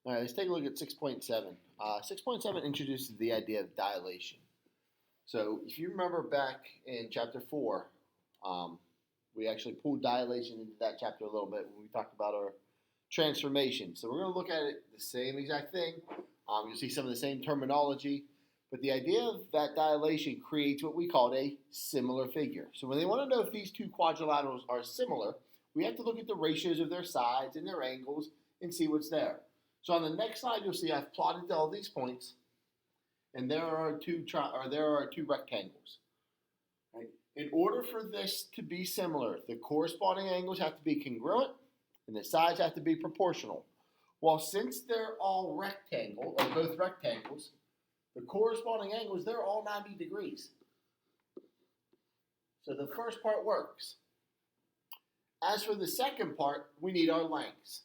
All right, let's take a look at 6.7. 6.7 introduces the idea of dilation. So if you remember back in chapter 4, we actually pulled dilation into that chapter a little bit when we talked about our transformation. So we're going to look at it the same exact thing. You'll see some of the same terminology, but the idea of that dilation creates what we call a similar figure. So when they want to know if these two quadrilaterals are similar, we have to look at the ratios of their sides and their angles and see what's there. So on the next slide, you'll see I've plotted all these points, and there are two rectangles. Right? In order for this to be similar, the corresponding angles have to be congruent, and the sides have to be proportional. Well, since they're all both rectangles, the corresponding angles, they're all 90 degrees. So the first part works. As for the second part, we need our lengths.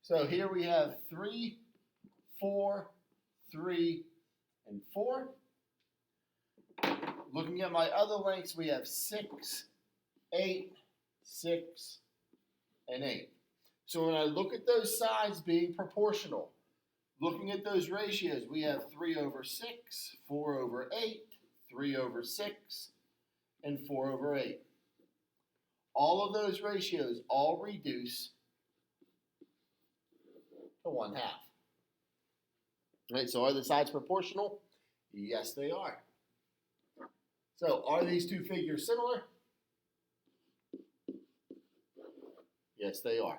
So here we have 3, 4, 3, and 4. Looking at my other lengths, we have 6, 8, 6, and 8. So when I look at those sides being proportional, looking at those ratios, we have 3 over 6, 4 over 8, 3 over 6, and 4 over 8. All of those ratios all reduce to 1/2. Right, so are the sides proportional? Yes, they are. So are these two figures similar? Yes, they are.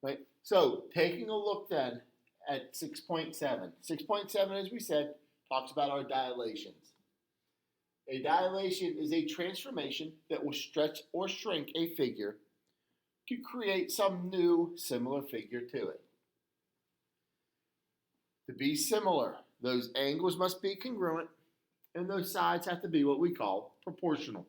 Right, so taking a look then at 6.7. 6.7, as we said, talks about our dilations. A dilation is a transformation that will stretch or shrink a figure to create some new similar figure to it. To be similar, those angles must be congruent, and those sides have to be what we call proportional.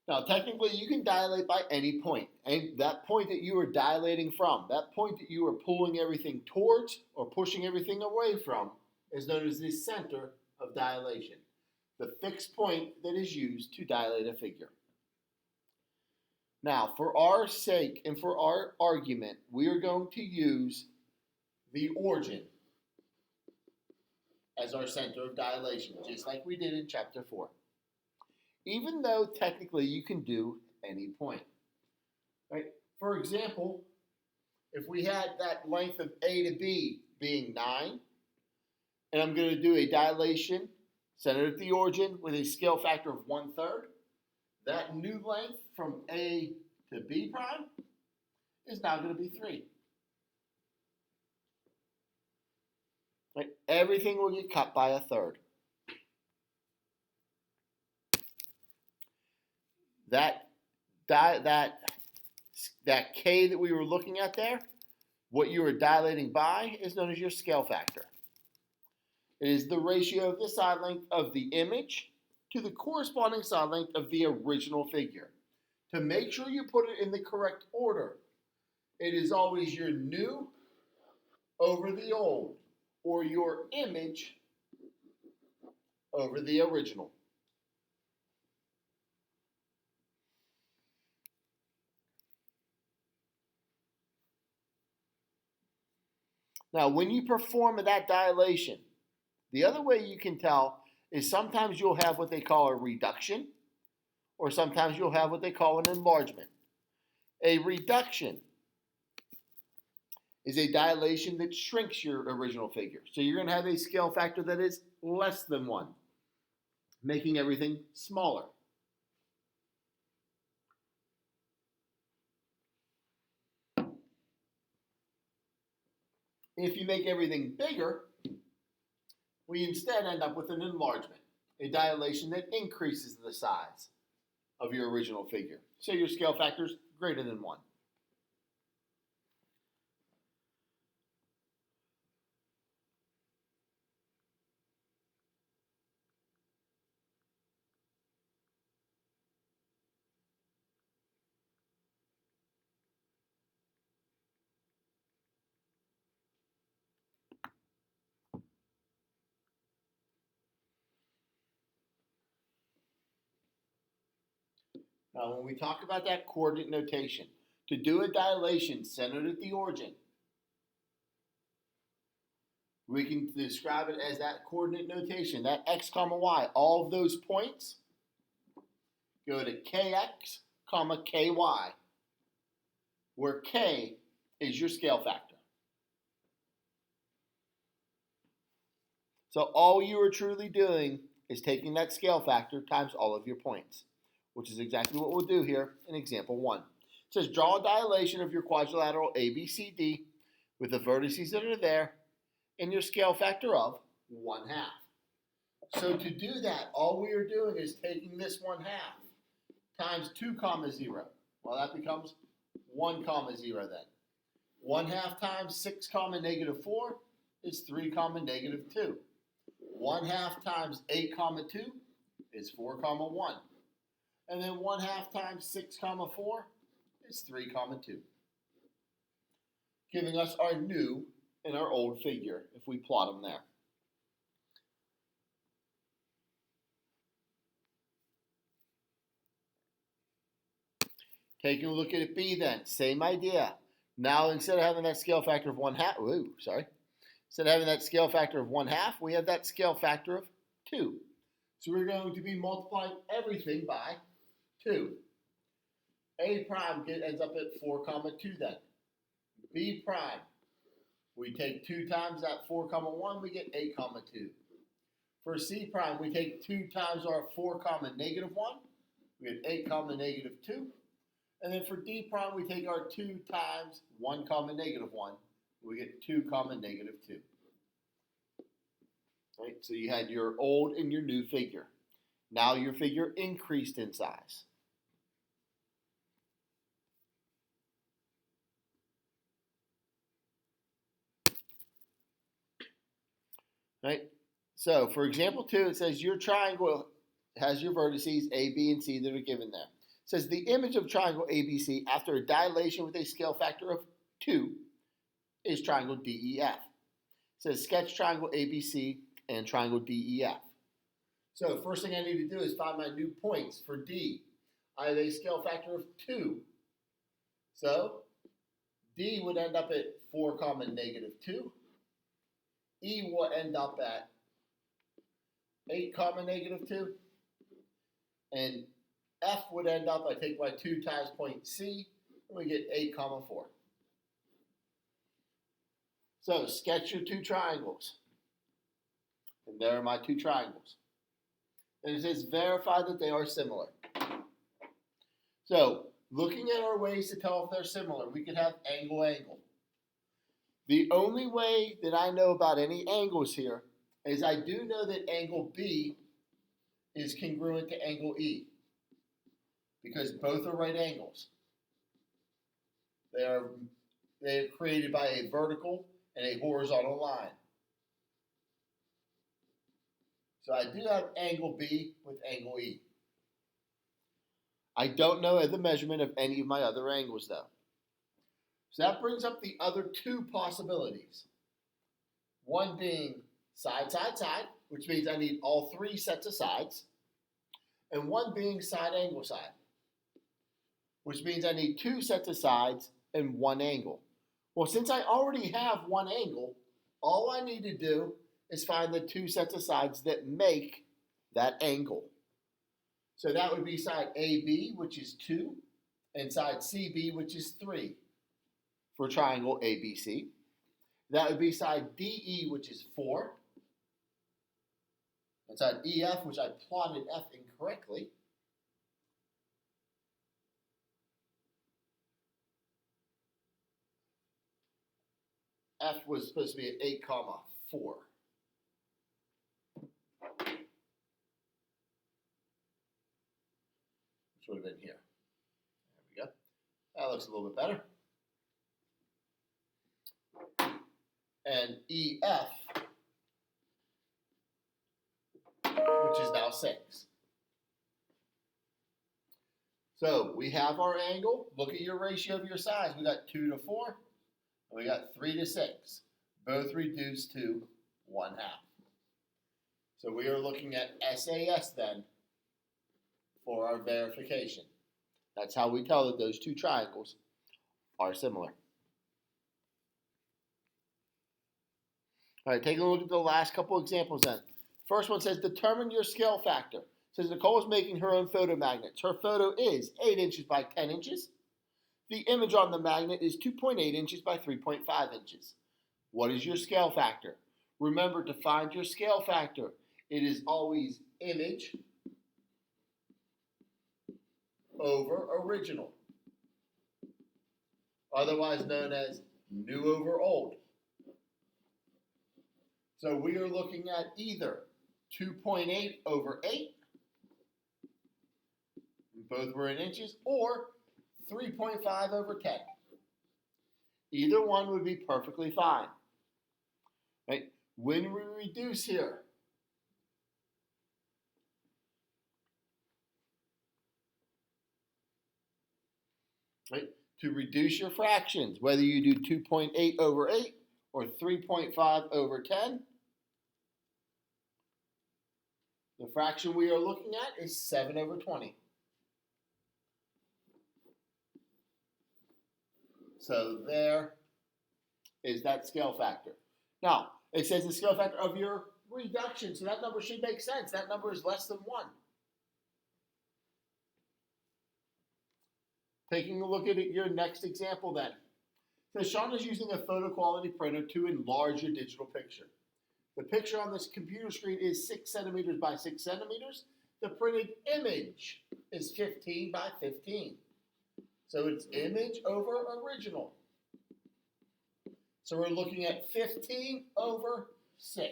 Now, technically, you can dilate by any point. And that point that you are dilating from, that point that you are pulling everything towards or pushing everything away from, is known as the center of dilation, the fixed point that is used to dilate a figure. Now, for our sake and for our argument, we are going to use the origin as our center of dilation, just like we did in chapter 4. Even though technically you can do any point. Right? For example, if we had that length of A to B being 9, and I'm going to do a dilation centered at the origin with a scale factor of 1/3, that new length from A to B prime is now going to be 3. Right? Everything will get cut by 1/3. That K that we were looking at there, what you are dilating by is known as your scale factor. It is the ratio of the side length of the image to the corresponding side length of the original figure. To make sure you put it in the correct order, it is always your new over the old, or your image over the original. Now, when you perform that dilation, the other way you can tell is sometimes you'll have what they call a reduction, or sometimes you'll have what they call an enlargement. A reduction is a dilation that shrinks your original figure. So you're going to have a scale factor that is less than 1, making everything smaller. If you make everything bigger, we instead end up with an enlargement, a dilation that increases the size of your original figure. So your scale factor is greater than 1. Now, when we talk about that coordinate notation, to do a dilation centered at the origin, we can describe it as that coordinate notation, that x comma y. All of those points go to kx comma ky, where k is your scale factor. So all you are truly doing is taking that scale factor times all of your points, which is exactly what we'll do here in example 1. It says draw a dilation of your quadrilateral ABCD with the vertices that are there and your scale factor of 1/2. So to do that, all we are doing is taking this 1/2 times 2 comma 0. Well, that becomes 1 comma 0 then. 1/2 times 6 comma negative 4 is 3 comma negative 2. 1/2 times 8 comma 2 is 4 comma 1. And then 1/2 times 6 comma 4 is 3 comma 2. Giving us our new and our old figure if we plot them there. Taking a look at B then, same idea. Now instead of having that scale factor of 1/2, instead of having that scale factor of 1/2, we have that scale factor of 2. So we're going to be multiplying everything by 2. A prime ends up at 4 comma 2 then. B prime, we take 2 times that 4 comma 1, we get 8 comma 2. For C prime, we take 2 times our 4 comma negative 1, we get 8 comma negative 2. And then for D prime, we take our 2 times 1 comma negative 1, we get 2 comma negative 2. Right, so you had your old and your new figure. Now your figure increased in size. Right, so for example 2, it says your triangle has your vertices A, B, and C that are given there. It says the image of triangle ABC after a dilation with a scale factor of 2 is triangle DEF. It says sketch triangle ABC and triangle DEF. So the first thing I need to do is find my new points for D. I have a scale factor of 2. So D would end up at 4 comma negative 2. E will end up at 8 comma negative 2. And F would end up, I take my 2 times point C, and we get 8 comma 4. So sketch your 2 triangles. And there are my 2 triangles. And it says verify that they are similar. So looking at our ways to tell if they're similar, we could have angle, angle. The only way that I know about any angles here is I do know that angle B is congruent to angle E because both are right angles. They are created by a vertical and a horizontal line. So I do have angle B with angle E. I don't know the measurement of any of my other angles though. So that brings up the other 2 possibilities. One being side, side, side, which means I need all 3 sets of sides. And one being side, angle, side, which means I need 2 sets of sides and 1 angle. Well, since I already have 1 angle, all I need to do is find the 2 sets of sides that make that angle. So that would be side AB, which is 2, and side CB, which is 3. For triangle ABC. That would be side DE, which is 4. And side EF, which I plotted F incorrectly. F was supposed to be at 8 comma 4. Which would have been here. There we go. That looks a little bit better. And EF, which is now 6. So we have our angle. Look at your ratio of your sides. We got 2 to 4, and we got 3 to 6. Both reduced to 1/2. So we are looking at SAS then for our verification. That's how we tell that those two triangles are similar. All right, taking a look at the last couple examples then. First one says, determine your scale factor. It says Nicole is making her own photomagnets. Her photo is 8 inches by 10 inches. The image on the magnet is 2.8 inches by 3.5 inches. What is your scale factor? Remember, to find your scale factor, it is always image over original, otherwise known as new over old. So we are looking at either 2.8 over 8, both were in inches, or 3.5 over 10. Either one would be perfectly fine. Right? When we reduce here, right, to reduce your fractions, whether you do 2.8 over 8 or 3.5 over 10, the fraction we are looking at is 7 over 20. So there is that scale factor. Now, it says the scale factor of your reduction, so that number should make sense. That number is less than 1. Taking a look at your next example then. So Sean is using a photo quality printer to enlarge your digital picture. The picture on this computer screen is 6 centimeters by 6 centimeters. The printed image is 15 by 15. So it's image over original. So we're looking at 15 over 6,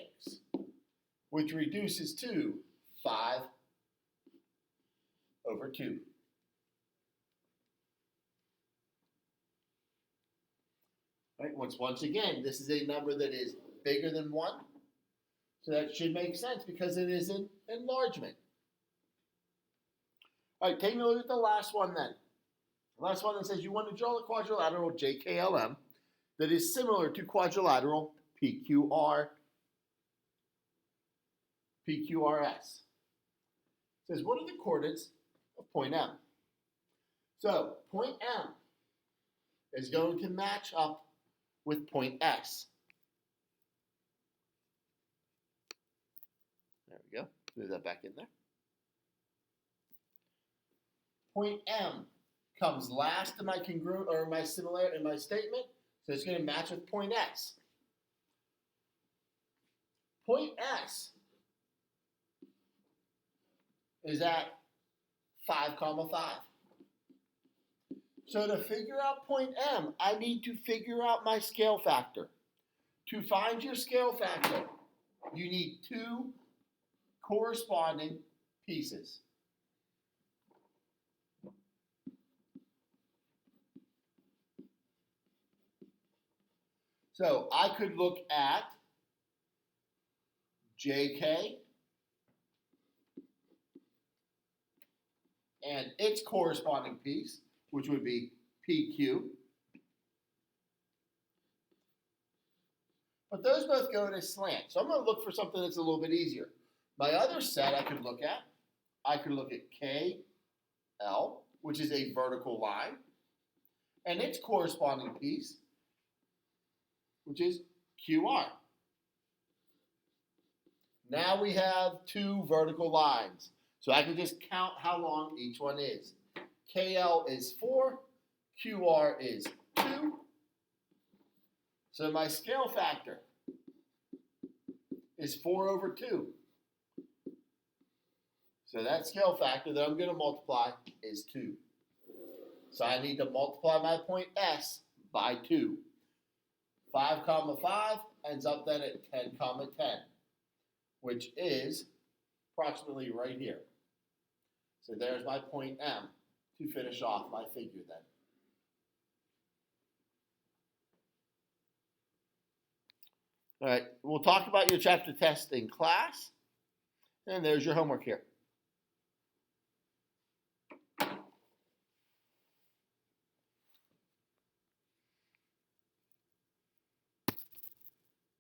which reduces to 5 over 2. Right? Once again, this is a number that is bigger than 1. So that should make sense because it is an enlargement. All right, taking a look at the last one then. The last one that says you want to draw the quadrilateral JKLM that is similar to quadrilateral PQRS. It says, what are the coordinates of point M? So point M is going to match up with point S. There we go. Move that back in there. Point M comes last in my congruent or my similarity in my statement, so it's going to match with point S. Point S is at 5, 5. So to figure out point M, I need to figure out my scale factor. To find your scale factor, you need 2 corresponding pieces. So I could look at JK and its corresponding piece, which would be PQ. But those both go in a slant. So I'm going to look for something that's a little bit easier. My other set I could look at KL, which is a vertical line, and its corresponding piece, which is QR. Now we have 2 vertical lines. So I can just count how long each one is. KL is 4, QR is 2. So my scale factor is 4 over 2. So that scale factor that I'm going to multiply is 2. So I need to multiply my point S by 2. 5, 5 ends up then at 10, 10, which is approximately right here. So there's my point M to finish off my figure then. All right, we'll talk about your chapter test in class, and there's your homework here.